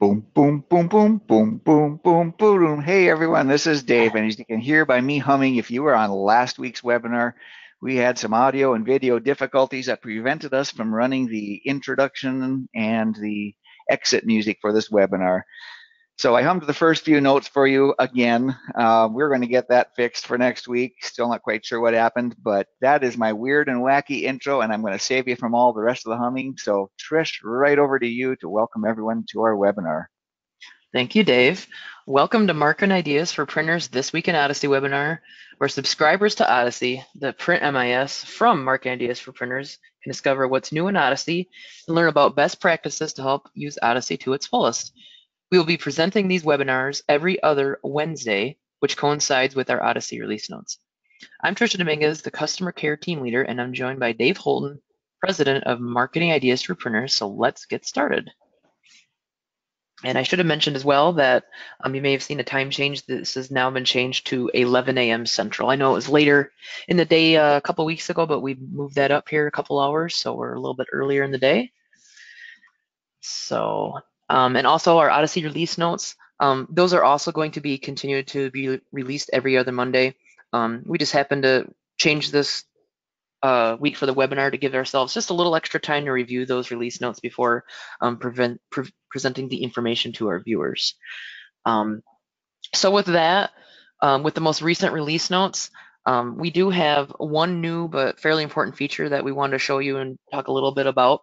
Boom, boom, boom, boom, boom, boom, boom, boom. Hey everyone, this is Dave, and as you can hear by me humming, if you were on last week's webinar, we had some audio and video difficulties that prevented us from running the introduction and the exit music for this webinar. So I hummed the first few notes for you again. We're going to get that fixed for next week. Still not quite sure what happened, but that is my weird and wacky intro, and I'm going to save you from all the rest of the humming. So Trish, right over to you to welcome everyone to our webinar. Thank you, Dave. Welcome to Marketing Ideas for Printers This Week in Odyssey webinar, where subscribers to Odyssey, the print MIS from Marketing Ideas for Printers, can discover what's new in Odyssey and learn about best practices to help use Odyssey to its fullest. We will be presenting these webinars every other Wednesday, which coincides with our Odyssey release notes. I'm Trisha Dominguez, the Customer Care Team Leader, and I'm joined by Dave Holton, President of Marketing Ideas for Printers, so let's get started. And I should have mentioned as well that you may have seen a time change. This has now been changed to 11 a.m. Central. I know it was later in the day a couple weeks ago, but we moved that up here a couple hours, so we're a little bit earlier in the day. So, and also our Odyssey release notes, those are also going to be continued to be released every other Monday. We just happened to change this week for the webinar to give ourselves just a little extra time to review those release notes before presenting the information to our viewers. So with that, with the most recent release notes, we do have one new but fairly important feature that we wanted to show you and talk a little bit about.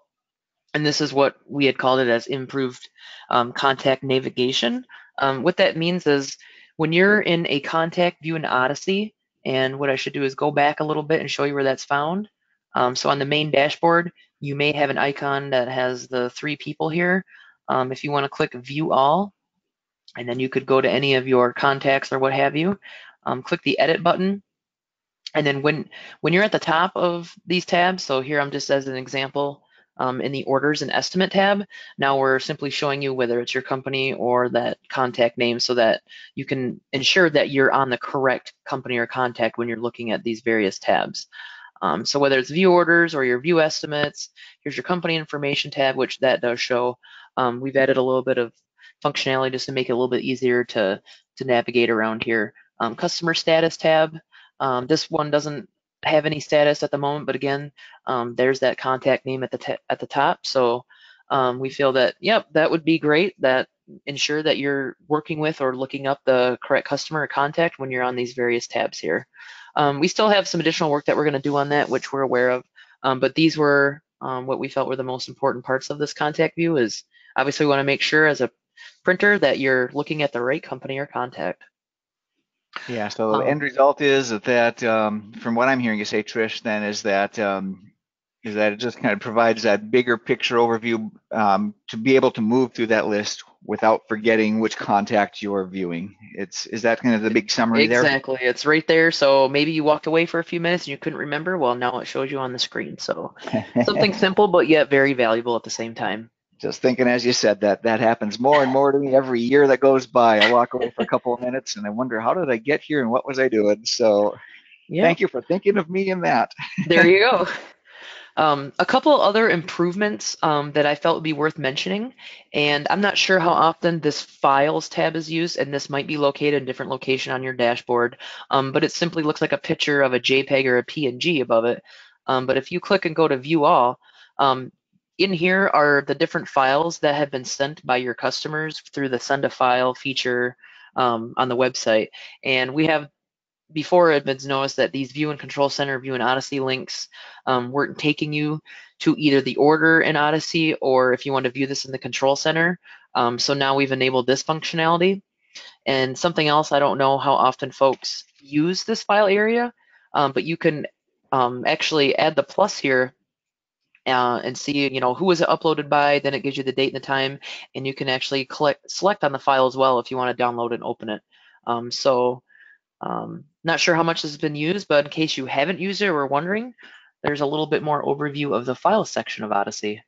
And this is what we had called it as improved contact navigation. What that means is when you're in a contact view in Odyssey, and what I should do is go back a little bit and show you where that's found. So on the main dashboard, you may have an icon that has the three people here. If you want to click View All, and then you could go to any of your contacts or what have you, click the Edit button. And then when you're at the top of these tabs, so here I'm just as an example, in the Orders and Estimate tab, now we're simply showing you whether it's your company or that contact name so that you can ensure that you're on the correct company or contact when you're looking at these various tabs. So whether it's view orders or your view estimates, here's your company information tab, which that does show. We've added a little bit of functionality just to make it a little bit easier to navigate around here. Customer status tab, this one doesn't have any status at the moment, but again, there's that contact name at the top. So we feel that, yep, that would be great. That ensure that you're working with or looking up the correct customer or contact when you're on these various tabs here. We still have some additional work that we're going to do on that, which we're aware of, but these were what we felt were the most important parts of this contact view. Is obviously we want to make sure as a printer that you're looking at the right company or contact. Yeah, so the end result is that, from what I'm hearing you say, Trish, then is that it just kind of provides that bigger picture overview to be able to move through that list without forgetting which contact you're viewing. Is that kind of the big summary there? Exactly, it's right there. So maybe you walked away for a few minutes and you couldn't remember. Well, now it shows you on the screen. So something simple, but yet very valuable at the same time. Just thinking as you said that happens more and more to me every year that goes by. I walk away for a couple of minutes and I wonder, how did I get here and what was I doing? So Yeah, thank you for thinking of me in that. there you go. A couple other improvements that I felt would be worth mentioning, and I'm not sure how often this Files tab is used, and this might be located in a different location on your dashboard, but it simply looks like a picture of a JPEG or a PNG above it. But if you click and go to View All, um, in here are the different files that have been sent by your customers through the Send a File feature on the website. And we have before it had been noticed that these View and Control Center, View and Odyssey links weren't taking you to either the order in Odyssey or if you want to view this in the Control Center. So now we've enabled this functionality. And something else, I don't know how often folks use this file area, but you can actually add the plus here and see, who was it uploaded by. Then it gives you the date and the time, and you can actually select on the file as well if you want to download and open it. Not sure how much this has been used, but in case you haven't used it or were wondering, there's a little bit more overview of the file section of Odyssey.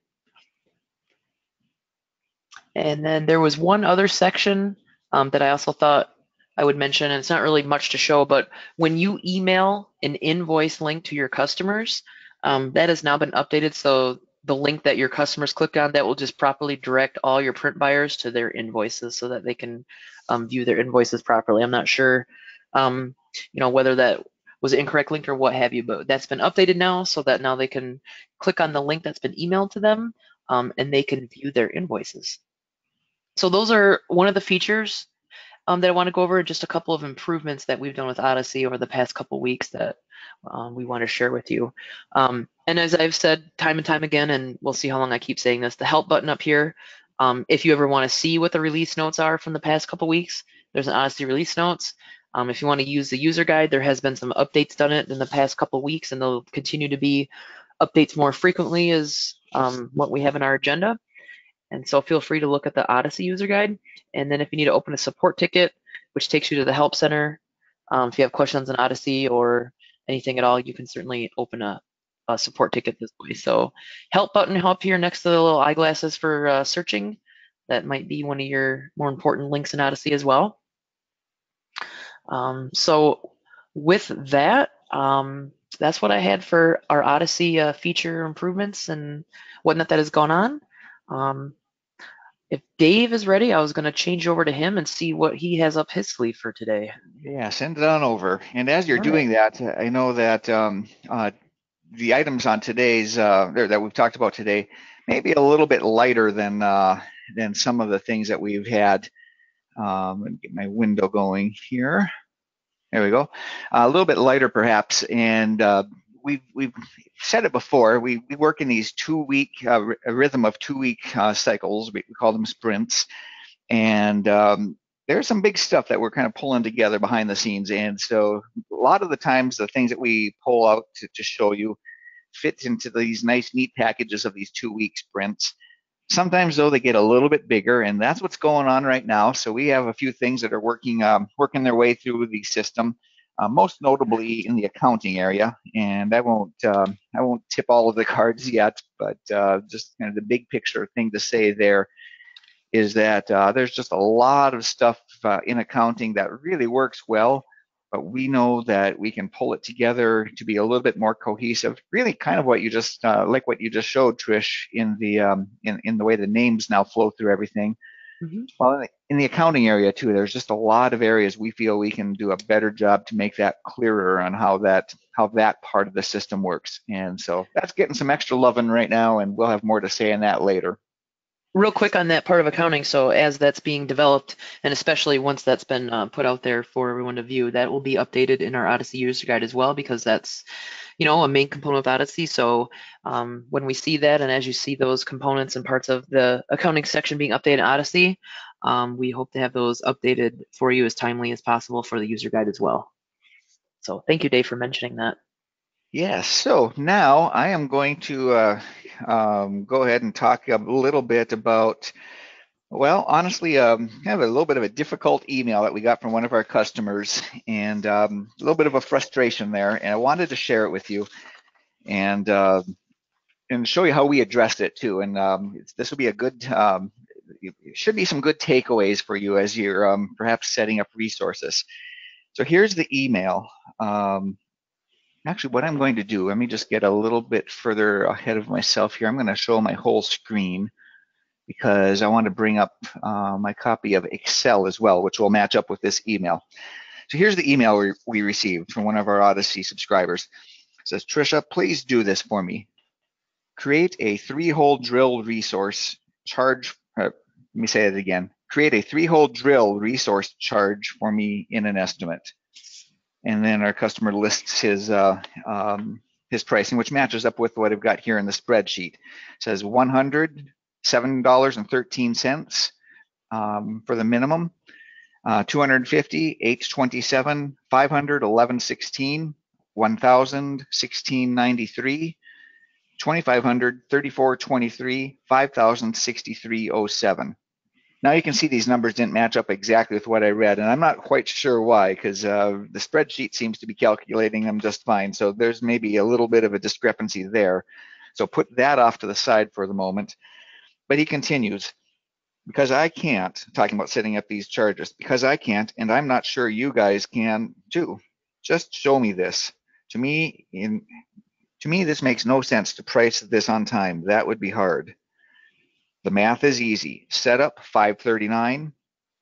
And then there was one other section that I also thought I would mention, and it's not really much to show, but when you email an invoice link to your customers, that has now been updated. So the link that your customers click on, that will just properly direct all your print buyers to their invoices so that they can view their invoices properly. I'm not sure, whether that was an incorrect link or what have you, but that's been updated now so that now they can click on the link that's been emailed to them, and they can view their invoices. So those are one of the features that I want to go over, just a couple of improvements that we've done with Odyssey over the past couple weeks that we want to share with you. And as I've said time and time again, and we'll see how long I keep saying this, the help button up here, if you ever want to see what the release notes are from the past couple weeks, there's an Odyssey release notes. If you want to use the user guide, there has been some updates done it in the past couple weeks, and there'll continue to be updates more frequently as what we have in our agenda. And so feel free to look at the Odyssey user guide. And then if you need to open a support ticket, which takes you to the help center, if you have questions on Odyssey or anything at all, you can certainly open a support ticket this way. So help button up here next to the little eyeglasses for searching. That might be one of your more important links in Odyssey as well. So with that, that's what I had for our Odyssey feature improvements and whatnot that has gone on. If Dave is ready, I was going to change over to him and see what he has up his sleeve for today. Yeah, send it on over. And as you're All right. doing that, I know that the items on today's that we've talked about today may be a little bit lighter than some of the things that we've had. Let me get my window going here. There we go. A little bit lighter, perhaps, and we've said it before. We work in these 2 week a rhythm of 2 week cycles. We call them sprints, and there's some big stuff that we're kind of pulling together behind the scenes. And so a lot of the times, the things that we pull out to show you fit into these nice, neat packages of these 2 week sprints. Sometimes, though, they get a little bit bigger, and that's what's going on right now. So we have a few things that are working their way through the system, most notably in the accounting area. And I won't tip all of the cards yet, but just kind of the big picture thing to say there is that there's just a lot of stuff in accounting that really works well, but we know that we can pull it together to be a little bit more cohesive. Really, kind of what you just like what you just showed, Trish, in the way the names now flow through everything. Mm-hmm. Well, in the accounting area too, there's just a lot of areas we feel we can do a better job to make that clearer on how that part of the system works. And so that's getting some extra loving right now, and we'll have more to say on that later. Real quick on that part of accounting. So as that's being developed, and especially once that's been put out there for everyone to view, that will be updated in our Odyssey user guide as well, because that's, a main component of Odyssey. So when we see that, and as you see those components and parts of the accounting section being updated in Odyssey, we hope to have those updated for you as timely as possible for the user guide as well. So thank you, Dave, for mentioning that. Yes, so now I am going to go ahead and talk a little bit about, well, honestly, kind of a little bit of a difficult email that we got from one of our customers, and a little bit of a frustration there, and I wanted to share it with you and show you how we addressed it too. And this will be a good, it should be some good takeaways for you as you're perhaps setting up resources. So here's the email. Actually, what I'm going to do, let me just get a little bit further ahead of myself here. I'm going to show my whole screen because I want to bring up my copy of Excel as well, which will match up with this email. So here's the email we received from one of our Odyssey subscribers. It says, Trisha, please do this for me. Create a 3-hole drill resource charge. Let me say it again. Create a 3-hole drill resource charge for me in an estimate. And then our customer lists his pricing, which matches up with what I've got here in the spreadsheet. It says $107.13 for the minimum, 250, H27, 500, 1116, 1000, 1693, 2500, 3423, 5000, 6307. Now you can see these numbers didn't match up exactly with what I read, and I'm not quite sure why, because the spreadsheet seems to be calculating them just fine. So there's maybe a little bit of a discrepancy there. So put that off to the side for the moment. But he continues, because I can't, talking about setting up these charges, because I can't, and I'm not sure you guys can too. Just show me this. To To me, this makes no sense to price this on time. That would be hard. The math is easy. Setup $5.39,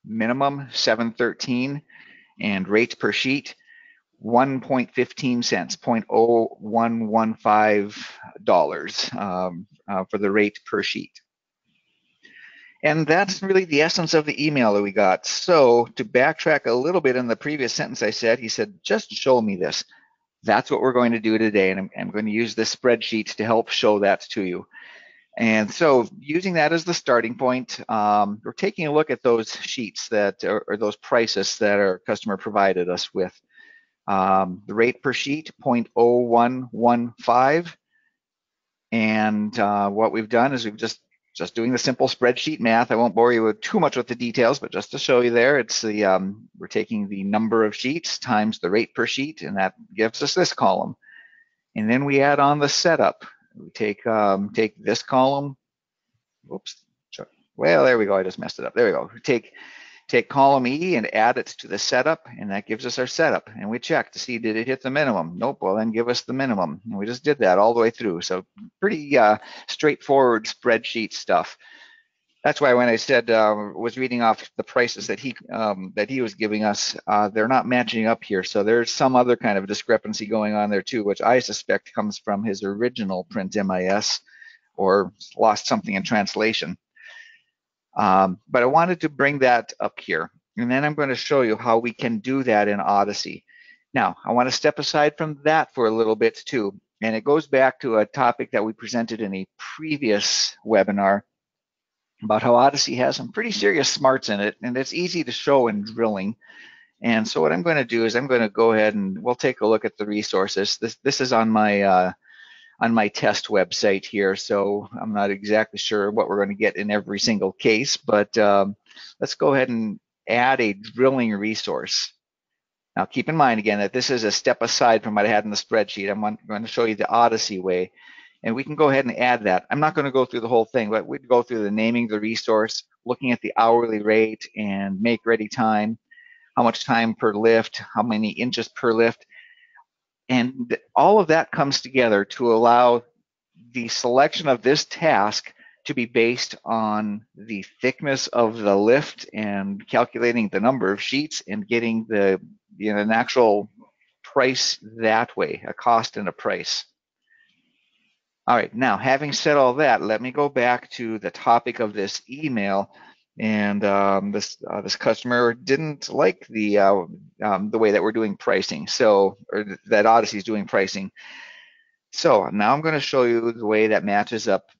minimum $7.13, and rates per sheet 1.15 cents, 0.0115 for the rate per sheet. And that's really the essence of the email that we got. So to backtrack a little bit in the previous sentence I said, he said, just show me this. That's what we're going to do today. And I'm going to use this spreadsheet to help show that to you. And so using that as the starting point, we're taking a look at those sheets that, or those prices that our customer provided us with. The rate per sheet, 0.0115. And what we've done is we've just doing the simple spreadsheet math. I won't bore you with too much with the details, but just to show you there, it's the we're taking the number of sheets times the rate per sheet, and that gives us this column. And then we add on the setup. We take this column. Whoops. Well, there we go. I just messed it up. There we go. We take column E and add it to the setup, and that gives us our setup. And we check to see, did it hit the minimum? Nope. Well, then give us the minimum. And we just did that all the way through. So pretty straightforward spreadsheet stuff. That's why when I said was reading off the prices that he was giving us, they're not matching up here. So there's some other kind of discrepancy going on there too, which I suspect comes from his original print MIS or lost something in translation. But I wanted to bring that up here. And then I'm going to show you how we can do that in Odyssey. Now, I want to step aside from that for a little bit too. And it goes back to a topic that we presented in a previous webinar about how Odyssey has some pretty serious smarts in it, and it's easy to show in drilling. And so what I'm going to do is I'm going to go ahead and we'll take a look at the resources. This is on my test website here, so I'm not exactly sure what we're going to get in every single case, but let's go ahead and add a drilling resource. Now keep in mind again that this is a step aside from what I had in the spreadsheet. I'm going to show you the Odyssey way, and we can go ahead and add that. I'm not going to go through the whole thing, but we'd go through the naming the resource, looking at the hourly rate and make ready time, how much time per lift, how many inches per lift. And all of that comes together to allow the selection of this task to be based on the thickness of the lift and calculating the number of sheets and getting an actual price that way, a cost and a price. All right, now having said all that, let me go back to the topic of this email. And this customer didn't like the way that we're doing pricing, or that Odyssey is doing pricing. So now I'm going to show you the way that matches up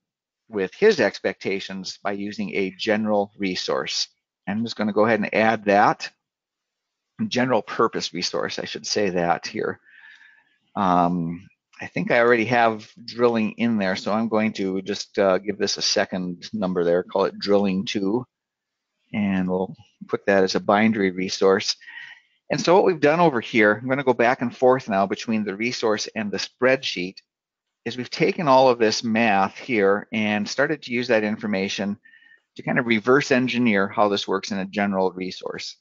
with his expectations by using a general resource. I'm just going to go ahead and add that general purpose resource. I should say that here. I think I already have drilling in there, so I'm going to just give this a second number there, call it drilling 2, and we'll put that as a binary resource. And so what we've done over here, I'm going to go back and forth now between the resource and the spreadsheet, is we've taken all of this math here and started to use that information to kind of reverse engineer how this works in a general resource.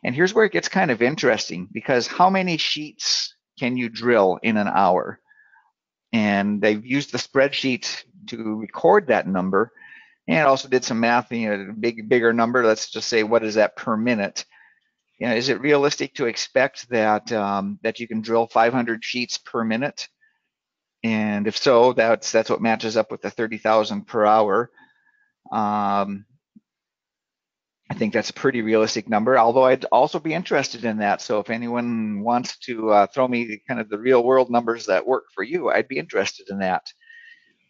And here's where it gets kind of interesting, because how many sheets can you drill in an hour? And they've used the spreadsheet to record that number, and also did some math, bigger number. Let's just say, what is that per minute? Is it realistic to expect that that you can drill 500 sheets per minute? And if so, that's what matches up with the 30,000 per hour. I think that's a pretty realistic number, although I'd also be interested in that. So if anyone wants to throw me kind of the real world numbers that work for you, I'd be interested in that.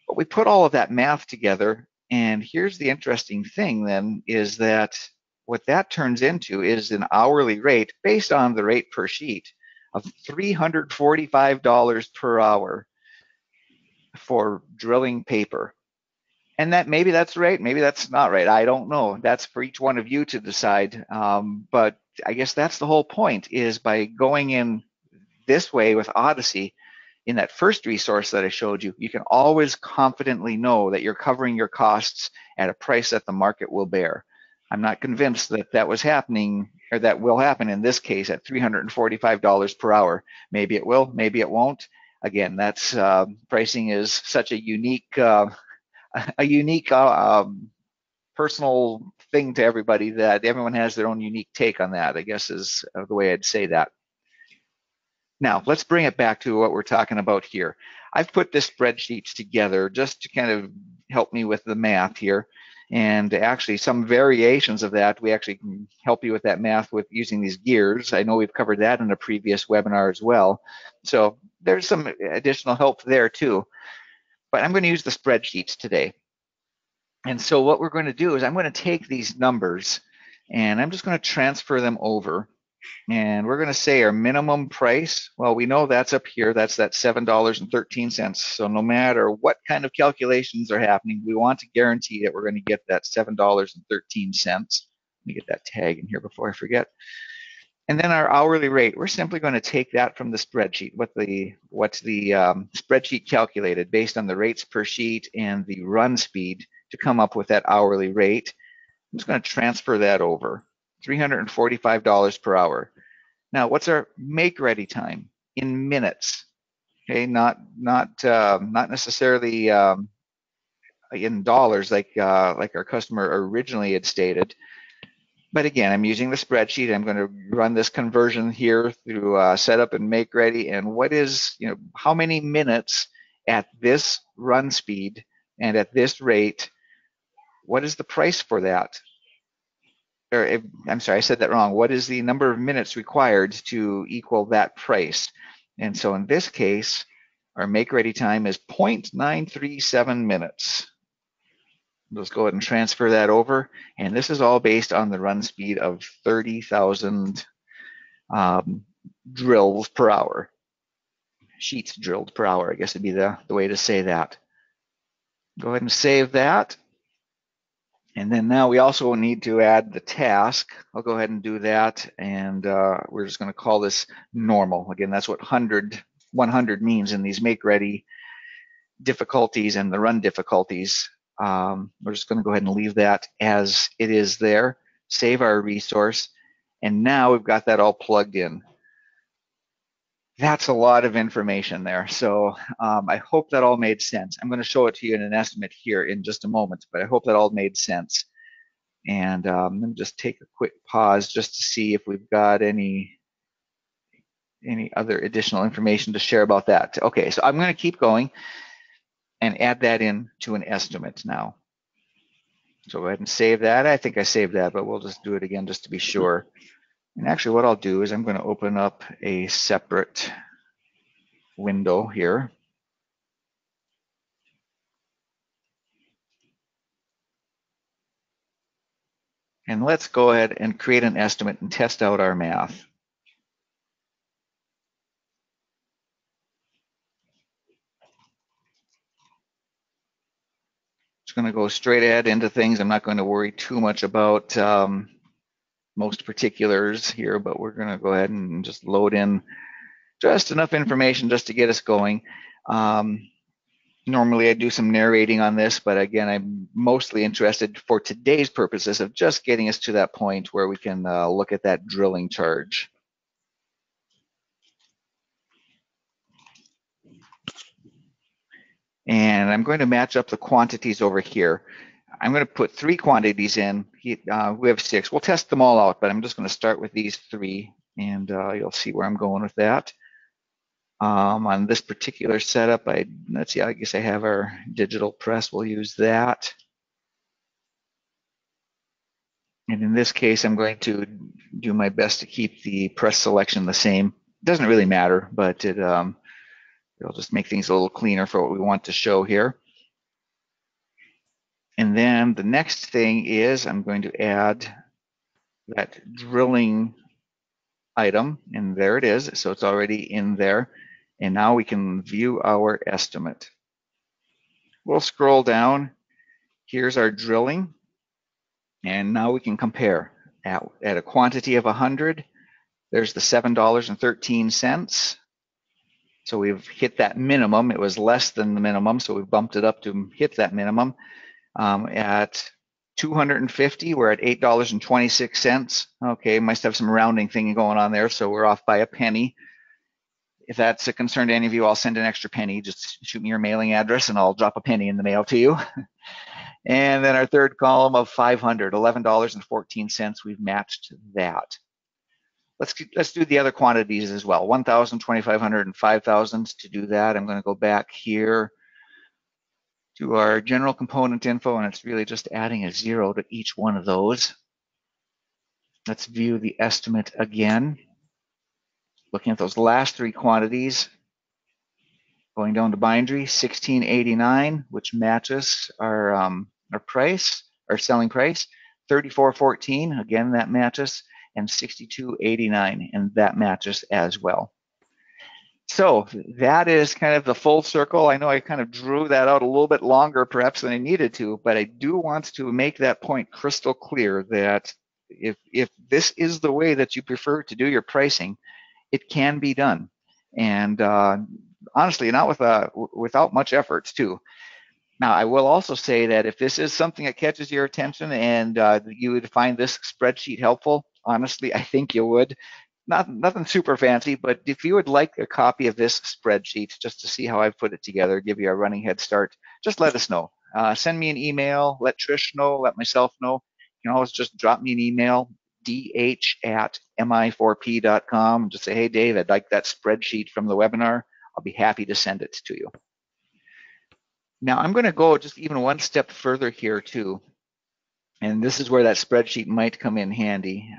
But we put all of that math together, and here's the interesting thing then, is that what that turns into is an hourly rate based on the rate per sheet of $345 per hour for drilling paper. And that maybe that's right, maybe that's not right. I don't know. That's for each one of you to decide. But I guess that's the whole point, is by going in this way with Odyssey, in that first resource that I showed you, you can always confidently know that you're covering your costs at a price that the market will bear. I'm not convinced that that was happening, or that will happen in this case at $345 per hour. Maybe it will, maybe it won't. again, that's pricing is such a unique personal thing to everybody that everyone has their own unique take on that, I guess is the way I'd say that. Now, let's bring it back to what we're talking about here. I've put this spreadsheet together just to kind of help me with the math here. And actually, some variations of that, we actually can help you with that math with using these gears. I know we've covered that in a previous webinar as well. So there's some additional help there too. But I'm going to use the spreadsheets today. And so what we're going to do is I'm going to take these numbers and I'm just going to transfer them over. And we're going to say our minimum price. Well, we know that's up here. That's that $7.13. So no matter what kind of calculations are happening, we want to guarantee that we're going to get that $7.13. Let me get that tag in here before I forget. And then our hourly rate, we're simply going to take that from the spreadsheet, what's the spreadsheet calculated based on the rates per sheet and the run speed to come up with that hourly rate. I'm just going to transfer that over, $345 per hour. Now, what's our make ready time in minutes? Okay, not necessarily in dollars like our customer originally had stated. But again, I'm using the spreadsheet. I'm going to run this conversion here through setup and make ready. And what is, how many minutes at this run speed and at this rate? What is the price for that? Or I'm sorry, I said that wrong. What is the number of minutes required to equal that price? And so in this case, our make ready time is 0.937 minutes. Let's go ahead and transfer that over. And this is all based on the run speed of 30,000 drills per hour. Sheets drilled per hour, I guess would be the way to say that. Go ahead and save that. And then now we also need to add the task. I'll go ahead and do that. And we're just going to call this normal. Again, that's what 100 means in these make ready difficulties and the run difficulties. We're just going to go ahead and leave that as it is there, save our resource, and now we've got that all plugged in. That's a lot of information there. So I hope that all made sense. I'm going to show it to you in an estimate here in just a moment, but I hope that all made sense. And let me just take a quick pause just to see if we've got any other additional information to share about that. Okay, so I'm going to keep going and add that in to an estimate now. So go ahead and save that. I think I saved that, but we'll just do it again just to be sure. And actually what I'll do is I'm going to open up a separate window here. And let's go ahead and create an estimate and test out our math. Just going to go straight ahead into things. I'm not going to worry too much about most particulars here, but we're going to go ahead and just load in just enough information just to get us going. Normally I do some narrating on this, but again, I'm mostly interested for today's purposes of just getting us to that point where we can look at that drilling charge. And I'm going to match up the quantities over here. I'm going to put 3 quantities in. We have 6. We'll test them all out, but I'm just going to start with these 3, and you'll see where I'm going with that. On this particular setup, let's see, I guess I have our digital press. We'll use that. And in this case, I'm going to do my best to keep the press selection the same. It doesn't really matter, but it'll just make things a little cleaner for what we want to show here. And then the next thing is I'm going to add that drilling item, and there it is. So it's already in there. And now we can view our estimate. We'll scroll down. Here's our drilling. And now we can compare. At a quantity of 100, there's the $7.13. So we've hit that minimum. It was less than the minimum, so we've bumped it up to hit that minimum. At 250, we're at $8.26. Okay, must have some rounding thing going on there, so we're off by a penny. If that's a concern to any of you, I'll send an extra penny. Just shoot me your mailing address and I'll drop a penny in the mail to you. And then our third column of 500, $11.14, we've matched that. Let's do the other quantities as well. 1,000, 2,500, and 5,000. To do that, I'm going to go back here to our general component info, and it's really just adding a 0 to each one of those. Let's view the estimate again. Looking at those last three quantities, going down to bindery, 1689, which matches our price, our selling price. 3414, again that matches, and 6289, and that matches as well. So that is kind of the full circle. I know I kind of drew that out a little bit longer perhaps than I needed to, but I do want to make that point crystal clear that if this is the way that you prefer to do your pricing, it can be done. And honestly, not without much effort too. Now, I will also say that if this is something that catches your attention and you would find this spreadsheet helpful, honestly, I think you would. Nothing super fancy, but if you would like a copy of this spreadsheet just to see how I've put it together, give you a running head start, just let us know. Send me an email, let Trish know, let myself know. You can always just drop me an email, dh@mi4p.com, and just say, hey, Dave, I'd like that spreadsheet from the webinar. I'll be happy to send it to you. Now, I'm going to go just even one step further here, too. And this is where that spreadsheet might come in handy.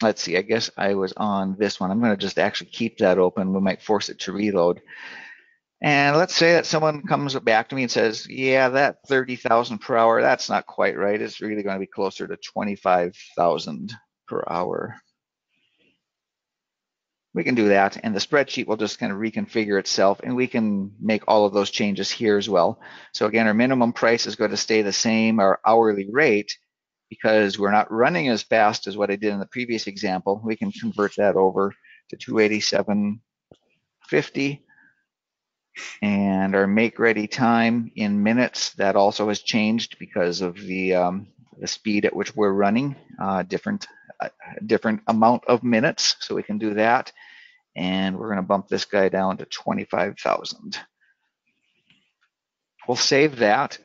Let's see, I guess I was on this one. I'm going to just actually keep that open. We might force it to reload. And let's say that someone comes back to me and says, yeah, that 30,000 per hour, that's not quite right. It's really going to be closer to 25,000 per hour. We can do that, and the spreadsheet will just kind of reconfigure itself, and we can make all of those changes here as well. So again, our minimum price is going to stay the same, our hourly rate, because we're not running as fast as what I did in the previous example. We can convert that over to 287.50. And our make ready time in minutes, that also has changed because of the speed at which we're running, different amount of minutes. So we can do that. And we're going to bump this guy down to 25,000. We'll save that.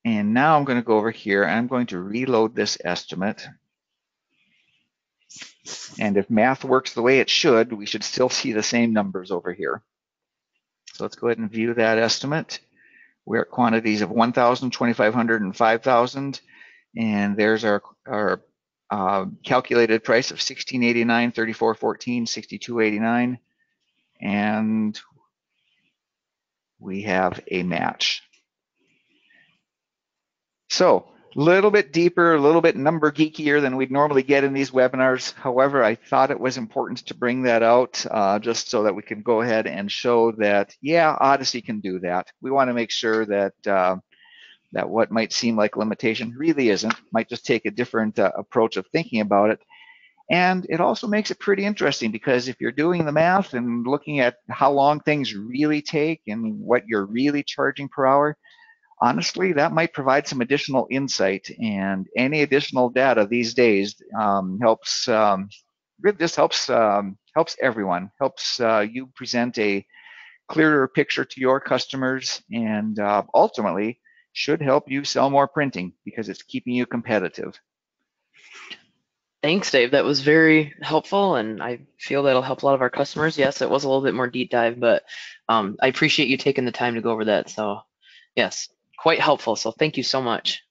And now I'm going to go over here and I'm going to reload this estimate. And if math works the way it should, we should still see the same numbers over here. So let's go ahead and view that estimate. We're at quantities of 1,000, 2,500, and 5,000. And there's our calculated price of $16.89, $34.14, $62.89. And we have a match. So a little bit deeper, a little bit number geekier than we'd normally get in these webinars. However, I thought it was important to bring that out just so that we can go ahead and show that, yeah, Odyssey can do that. We want to make sure that that what might seem like limitation really isn't, might just take a different approach of thinking about it. And it also makes it pretty interesting because if you're doing the math and looking at how long things really take and what you're really charging per hour, honestly, that might provide some additional insight, and any additional data these days helps. Really just helps everyone. Helps you present a clearer picture to your customers, and ultimately should help you sell more printing because it's keeping you competitive. Thanks, Dave. That was very helpful, and I feel that'll help a lot of our customers. Yes, it was a little bit more deep dive, but I appreciate you taking the time to go over that. So, yes, quite helpful. So, thank you so much.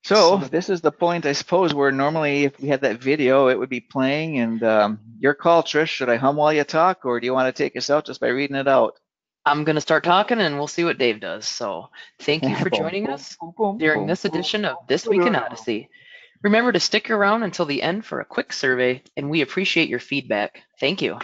So this is the point, I suppose, where normally if we had that video, it would be playing. And your call, Trish. Should I hum while you talk, or do you want to take us out just by reading it out? I'm going to start talking, and we'll see what Dave does. So, thank you for joining us during this edition of This Week in Odyssey. Remember to stick around until the end for a quick survey, and we appreciate your feedback. Thank you.